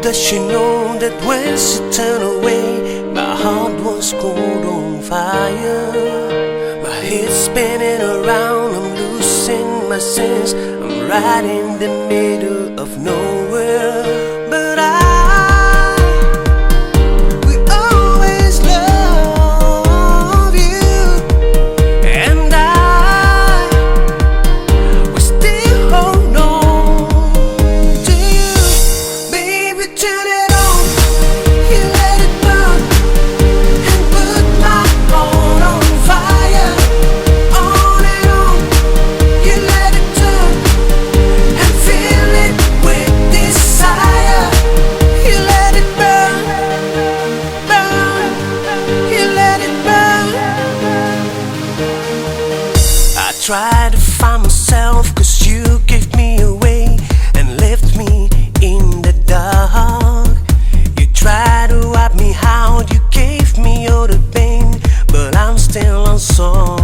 Does she know that when she turned away, my heart was cold on fire? My head's spinning around, I'm losing my sense. I'm right in the middle of nowhere. But we always love you, and we still hold on to you. Baby, turn it on, you let it burn, and put my heart on fire. On and on, you let it turn, and fill it with desire. You let it burn, burn, you let it burn. I try to find myself, 'cause you gave me away and left me in the dark. You try to wipe me out, you gave me all the pain, but I'm still unsolved.